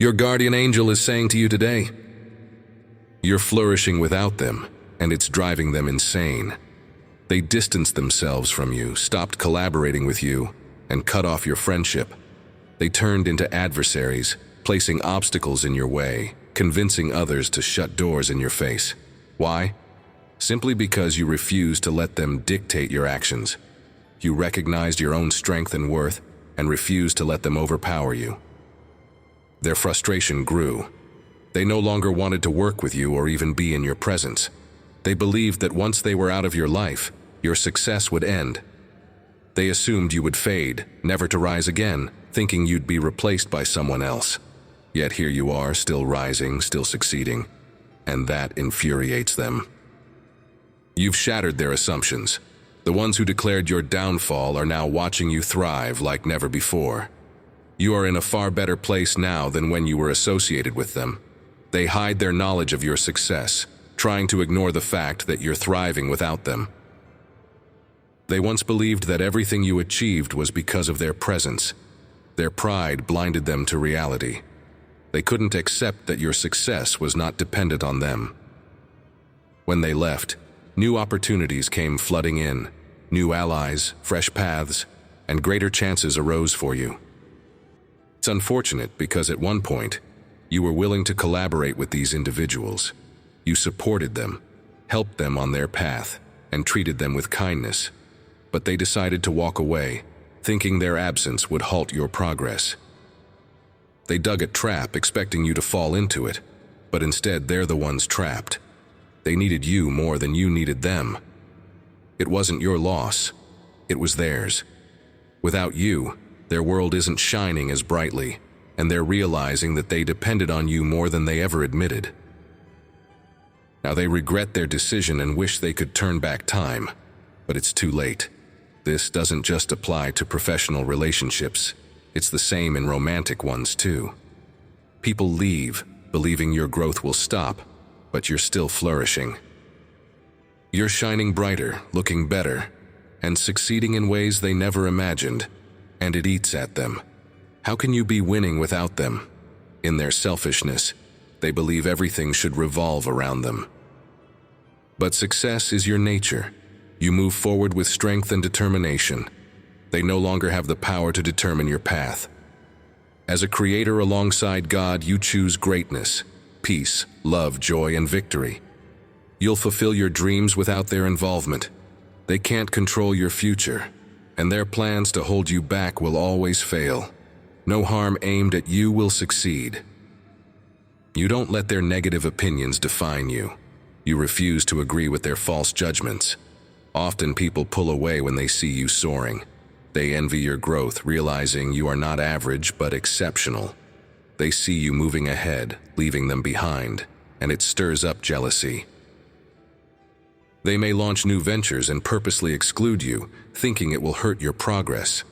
Your guardian angel is saying to you today, you're flourishing without them, and it's driving them insane. They distanced themselves from you, stopped collaborating with you, and cut off your friendship. They turned into adversaries, placing obstacles in your way, convincing others to shut doors in your face. Why? Simply because you refused to let them dictate your actions. You recognized your own strength and worth and refused to let them overpower you. Their frustration grew. They no longer wanted to work with you or even be in your presence. They believed that once they were out of your life, your success would end. They assumed you would fade, never to rise again, thinking you'd be replaced by someone else. Yet here you are, still rising, still succeeding, and that infuriates them. You've shattered their assumptions. The ones who declared your downfall are now watching you thrive like never before. You are in a far better place now than when you were associated with them. They hide their knowledge of your success, trying to ignore the fact that you're thriving without them. They once believed that everything you achieved was because of their presence. Their pride blinded them to reality. They couldn't accept that your success was not dependent on them. When they left, new opportunities came flooding in, new allies, fresh paths, and greater chances arose for you. It's unfortunate because at one point, you were willing to collaborate with these individuals. You supported them, helped them on their path, and treated them with kindness. But they decided to walk away, thinking their absence would halt your progress. They dug a trap expecting you to fall into it, but instead they're the ones trapped. They needed you more than you needed them. It wasn't your loss, it was theirs. Without you, their world isn't shining as brightly, and they're realizing that they depended on you more than they ever admitted. Now they regret their decision and wish they could turn back time, but it's too late. This doesn't just apply to professional relationships, it's the same in romantic ones too. People leave, believing your growth will stop, but you're still flourishing. You're shining brighter, looking better, and succeeding in ways they never imagined, and it eats at them. How can you be winning without them? In their selfishness, they believe everything should revolve around them. But success is your nature. You move forward with strength and determination. They no longer have the power to determine your path. As a creator alongside God, you choose greatness, peace, love, joy, and victory. You'll fulfill your dreams without their involvement. They can't control your future, and their plans to hold you back will always fail. No harm aimed at you will succeed. You don't let their negative opinions define you. You refuse to agree with their false judgments. Often people pull away when they see you soaring. They envy your growth, realizing you are not average but exceptional. They see you moving ahead, leaving them behind, and it stirs up jealousy. They may launch new ventures and purposely exclude you, thinking it will hurt your progress.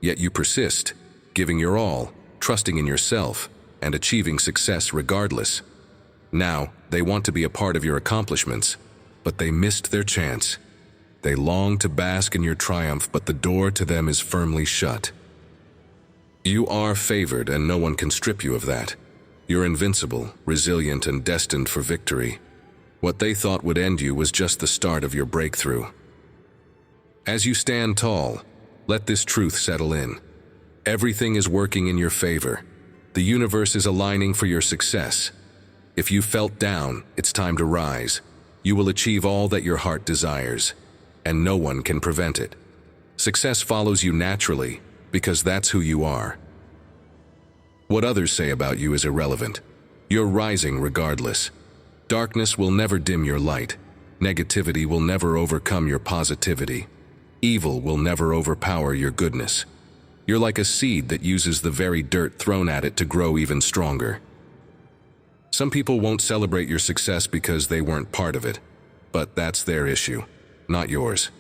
Yet you persist, giving your all, trusting in yourself, and achieving success regardless. Now, they want to be a part of your accomplishments, but they missed their chance. They long to bask in your triumph, but the door to them is firmly shut. You are favored, and no one can strip you of that. You're invincible, resilient, and destined for victory. What they thought would end you was just the start of your breakthrough. As you stand tall, let this truth settle in. Everything is working in your favor. The universe is aligning for your success. If you felt down, it's time to rise. You will achieve all that your heart desires, and no one can prevent it. Success follows you naturally, because that's who you are. What others say about you is irrelevant. You're rising regardless. Darkness will never dim your light. Negativity will never overcome your positivity. Evil will never overpower your goodness. You're like a seed that uses the very dirt thrown at it to grow even stronger. Some people won't celebrate your success because they weren't part of it, but that's their issue, not yours.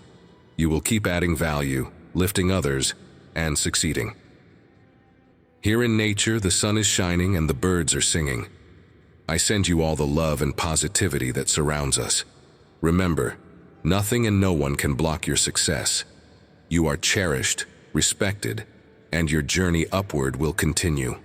You will keep adding value, lifting others, and succeeding. Here in nature, the sun is shining and the birds are singing. I send you all the love and positivity that surrounds us. Remember, nothing and no one can block your success. You are cherished, respected, and your journey upward will continue.